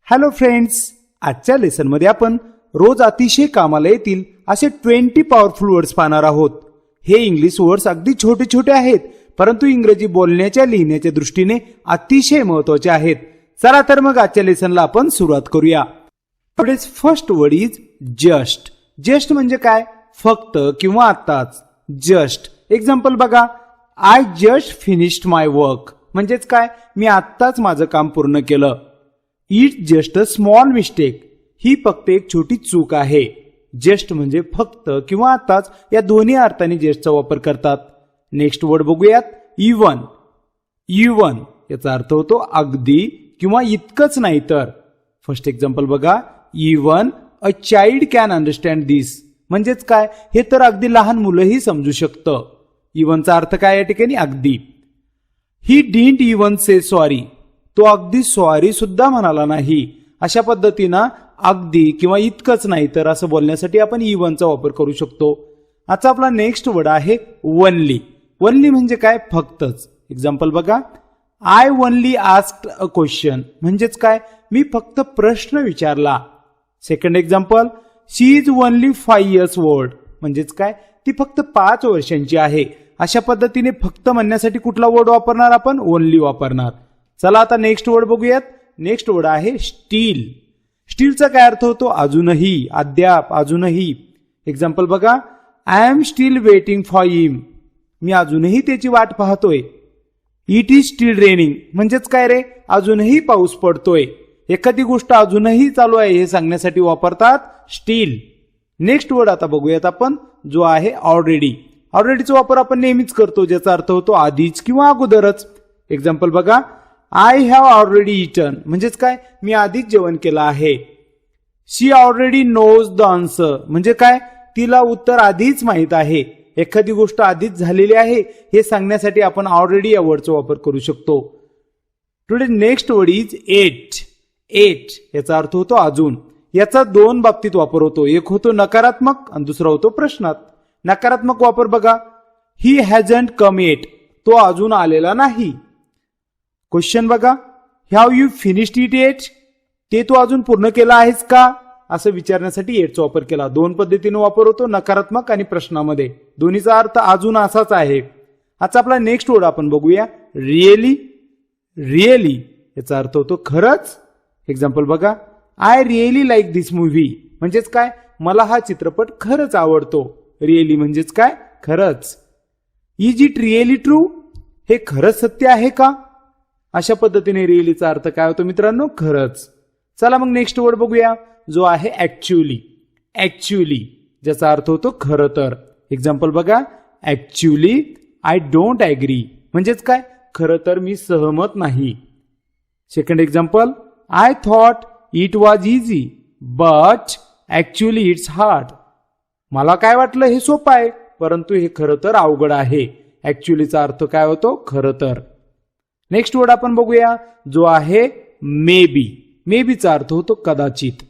Hello friends, आजच्या lesson मध्ये आपण रोज अतिशय कामाला येतील असे 20 पॉवरफुल वर्ड्स पाहणार आहोत. हे इंग्लिश वर्ड्स अगदी छोटे छोटे आहेत, परंतु इंग्रजी बोलण्याच्या लिहिण्याच्या दृष्टीने अतिशय महत्त्वाचे आहेत. चला तर मग आजच्या लेसनला आपण सुरुवात करूया. Today's first word is just. Just म्हणजे काय? फक्त किंवा आताच. जस्ट एक्झाम्पल बघा, I just finished my work म्हणजेच काय? मी आत्ताच माझं काम पूर्ण केलं. It's just a small mistake. ही फक्त एक छोटी चूक आहे. जस्ट म्हणजे फक्त किंवा आताच या दोन्ही अर्थाने जस्टचा वापर करतात. नेक्स्ट वर्ड बघूयात, इवन. इवन याचा अर्थ होतो अगदी किंवा इतकंच नाही तर. फर्स्ट एक्झाम्पल बघा, even a child can understand this म्हणजेच काय? हे तर अगदी लहान मुलंही समजू शकतं. इवनचा अर्थ काय या ठिकाणी? अगदी. He didn't even say sorry. तो अगदी सॉरी सुद्धा म्हणाला नाही. अशा पद्धतीनं अगदी किंवा इतकंच नाही तर असं बोलण्यासाठी आपण इवनचा वापर करू शकतो. आजचा आपला नेक्स्ट वर्ड आहे वनली. वनली म्हणजे काय? फक्तच. एक्झाम्पल बघा, I only asked a question म्हणजेच काय? मी फक्त प्रश्न विचारला. Second example, she is only 5 years old म्हणजेच काय? ती फक्त 5 वर्षांची आहे. अशा पद्धतीने फक्त म्हणण्यासाठी कुठला वर्ड वापरणार आपण? ओनली वापरणार. चला आता नेक्स्ट वर्ड बघूयात. नेक्स्ट वर्ड आहे स्टील. स्टीलचा काय अर्थ होतो? अजूनही, अद्याप, अजूनही. एक्झाम्पल बघा, I am still waiting for him. मी अजूनही त्याची वाट पाहतोय. इट इज स्टील रेनिंग म्हणजेच काय रे? अजूनही पाऊस पडतोय. एखादी गोष्ट अजूनही चालू आहे हे सांगण्यासाठी वापरतात स्टील. नेक्स्ट वर्ड आता बघूयात आपण, जो आहे ऑलरेडी. ऑलरेडीचा वापर आपण नेहमीच करतो, ज्याचा अर्थ होतो आधीच किंवा अगोदरच. एक्झाम्पल बघा, आय हॅव ऑलरेडी इटन म्हणजेच काय? मी आधीच जेवण केलं आहे. शी ऑलरेडी नोज द आन्सर म्हणजे काय? तिला उत्तर आधीच माहित आहे. एखादी गोष्ट आधीच झालेली आहे हे सांगण्यासाठी आपण ऑलरेडी या वर्डचा वापर करू शकतो. Today next word is at. At याचा अर्थ होतो अजून. याचा दोन बाबतीत वापर होतो. एक होतो नकारात्मक आणि दुसरा होतो प्रश्नात. नकारात्मक वापर बघा, ही हॅजंट कम एट. तो अजून आलेला नाही. क्वेश्चन बघा, have you finished it at. ते तू अजून पूर्ण केला आहेस का असं विचारण्यासाठी एटचा वापर केला. दोन पद्धतीने वापर होतो, नकारात्मक आणि प्रश्नामध्ये. दोन्हीचा अर्थ अजून असाच आहे. आजचा आपला नेक्स्ट वर्ड आपण बघूया, रिअली. रिअली याचा अर्थ होतो खरंच. एक्झाम्पल बघा, I really like this movie म्हणजेच काय? मला हा चित्रपट खरंच आवडतो. रिअली म्हणजेच काय? खरंच. Is it really true. हे खरंच सत्य आहे का? अशा पद्धतीने रिअलीचा अर्थ काय होतो मित्रांनो? खरंच. चला मग नेक्स्ट वर्ड बघूया, जो आहे ऍक्च्युअली. ऍक्च्युअली ज्याचा अर्थ होतो खरं तर. एक्झाम्पल बघा, ऍक्च्युअली आय डोंट ऍग्री म्हणजेच काय? खरं तर मी सहमत नाही. Second example, I thought it was easy but actually it's hard. मला काय वाटलं हे सोपं आहे, परंतु हे खरं तर अवघड आहे. ऍक्च्युअलीचा अर्थ काय होतो? खरं तर. नेक्स्ट वर्ड आपण बघूया, जो आहे मे बी. मे बीचा अर्थ होतो कदाचित.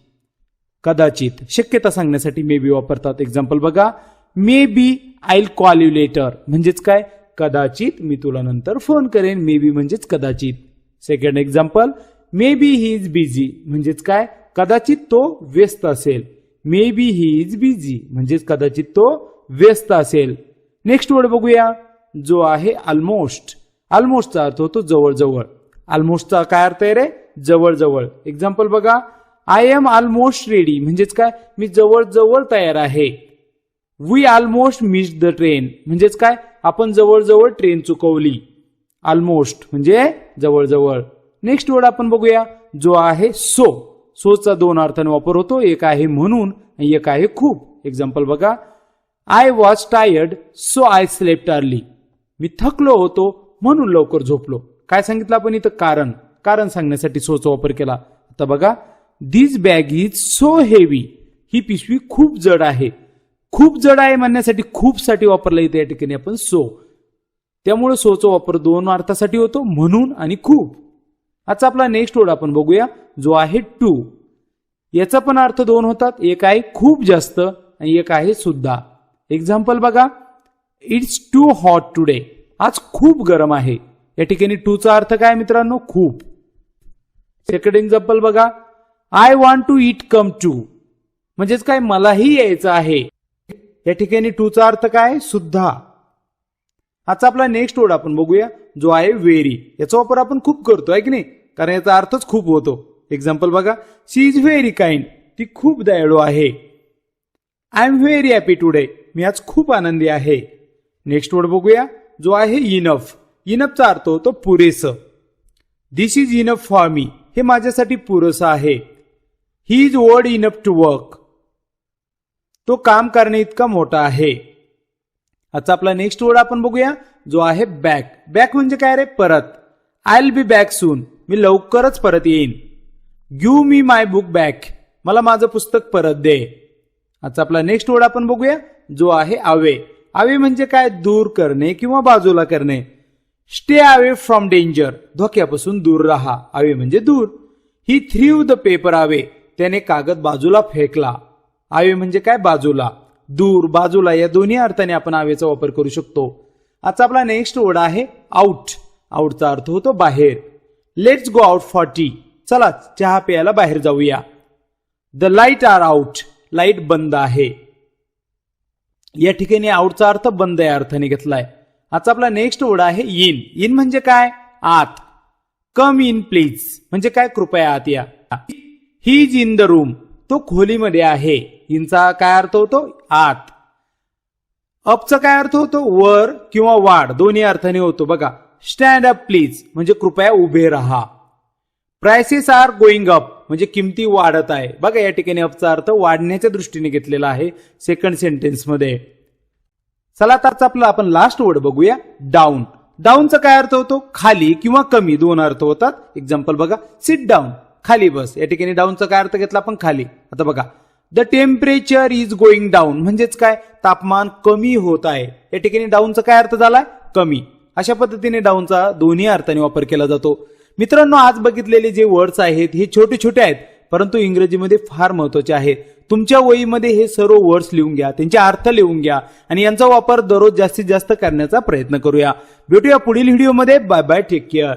कदाचित शक्यता सांगण्यासाठी मे बी वापरतात. एक्झाम्पल बघा, may be I will call you later म्हणजेच काय? कदाचित मी तुला नंतर फोन करेन. मे बी म्हणजेच कदाचित. Second example, may be he is busy म्हणजेच काय? कदाचित तो व्यस्त असेल. May be he is busy म्हणजेच कदाचित तो व्यस्त असेल. नेक्स्ट वर्ड बघूया, जो आहे ऑलमोस्ट. ऑलमोस्टचा अर्थ होतो जवळजवळ. ऑलमोस्टचा काय अर्थ आहे रे? जवळजवळ. एक्झाम्पल बघा, आय एम ऑलमोस्ट रेडी म्हणजेच काय? मी जवळजवळ तयार आहे. We almost missed the train म्हणजेच काय? आपण जवळजवळ ट्रेन चुकवली. ऑलमोस्ट म्हणजे जवळजवळ. नेक्स्ट वर्ड आपण बघूया, जो आहे सो. सोचा दोन अर्थाने वापर होतो. एक आहे म्हणून आणि एक आहे खूप. एक्झाम्पल बघा, I was tired so I slept early. मी थकलो होतो म्हणून लवकर झोपलो. काय सांगितलं आपण इथं? कारण. कारण सांगण्यासाठी सोचा वापर केला. आता बघा, दिस बॅग इज सो हेवी. ही पिशवी खूप जड आहे. खूप जड आहे म्हणण्यासाठी खूप साठी वापरला येते या ठिकाणी आपण सो. त्यामुळे सोचा वापर दोन अर्थासाठी होतो, म्हणून आणि खूप. आजचा आपला नेक्स्ट वर्ड आपण बघूया, जो आहे टू. याचा पण अर्थ दोन होतात. एक आहे खूप जास्त आणि एक आहे सुद्धा. एक्झाम्पल बघा, इट्स टू हॉट टुडे. आज खूप गरम आहे. या ठिकाणी टूचा अर्थ काय मित्रांनो? खूप. सेकंड एक्झाम्पल बघा, I want to it come to म्हणजेच काय मलाही यायचं आहे. या ठिकाणी टूचा अर्थ काय सुद्धा. आजचा आपला नेक्स्ट वर्ड आपण बघूया जो आहे व्हेरी. याचा वापर आपण खूप करतो आहे की नाही, कारण याचा अर्थच खूप होतो. एक्झाम्पल बघा, शी इज व्हेरी काइंड, ती खूप दयाळू आहे. I am very happy today, मी आज खूप आनंदी आहे. नेक्स्ट वर्ड बघूया जो आहे इनफ. इनफचा अर्थ होतो पुरेसं. This is enough for me, हे माझ्यासाठी पुरेसं आहे. He is old enough to work, तो काम करणे इतका मोठा आहे. आजचा आपला नेक्स्ट वर्ड आपण बघूया जो आहे बॅक. बॅक म्हणजे काय रे, परत. आय विल बी बॅक सून, मी लवकरच परत येईन. गिव्ह मी माय बुक बॅक, मला माझं पुस्तक परत दे. आजचा आपला नेक्स्ट वर्ड आपण बघूया जो आहे अवे. अवे म्हणजे काय, दूर करणे किंवा बाजूला करणे. स्टे अवे फ्रॉम डेंजर, धोक्यापासून दूर राहा. अवे म्हणजे दूर. ही थ्रीव द पेपर अवे, त्याने कागद बाजूला फेकला. अवे म्हणजे काय, बाजूला. दूर, बाजूला या दोन्ही अर्थाने आपण अवेचा वापर करू शकतो. आजचा आपला नेक्स्ट वर्ड आहे आउट. आउटचा अर्थ होतो बाहेर. Let's go out for tea, चला चहा प्यायला बाहेर जाऊया. The light are out, light बंद आहे. या ठिकाणी आउटचा अर्थ बंद या अर्थाने घेतलाय. आजचा आपला नेक्स्ट वर्ड आहे इन. इन म्हणजे काय, आत. कम इन प्लीज म्हणजे काय, कृपया आत या. He is in the room, तो खोलीमध्ये आहे. इनचा काय अर्थ होतो, आत. अपचा काय अर्थ होतो, वर किंवा वाढ, दोन्ही अर्थाने होतो. बघा, स्टँड अप प्लीज म्हणजे कृपया उभे राहा. प्राइसेस आर गोइंग अप म्हणजे किमती वाढत आहे. बघा या ठिकाणी अपचा अर्थ वाढण्याच्या दृष्टीने घेतलेला आहे सेकंड सेंटेन्स मध्ये. चला तर आपला आपण लास्ट वर्ड बघूया डाऊन. डाऊनचा काय अर्थ होतो, खाली किंवा कमी, दोन अर्थ होतात. एक्झाम्पल बघा, सिट डाऊन, खाली बस. या ठिकाणी डाऊनचा काय अर्थ घेतला आपण, खाली. आता बघा, the temperature is going down म्हणजेच काय, तापमान कमी होत आहे. या ठिकाणी डाऊनचा काय अर्थ झाला, कमी. अशा पद्धतीने डाऊनचा दोन्ही अर्थाने वापर केला जातो. मित्रांनो, आज बघितलेले जे वर्ड्स आहेत हे छोटे छोटे आहेत, परंतु इंग्रजीमध्ये फार महत्वाचे आहेत. तुमच्या वहीमध्ये हे सर्व वर्ड्स लिहून घ्या, त्यांचे अर्थ लिहून घ्या आणि यांचा वापर दररोज जास्तीत जास्त करण्याचा प्रयत्न करूया. भेटूया पुढील व्हिडिओमध्ये. Bye bye, take care.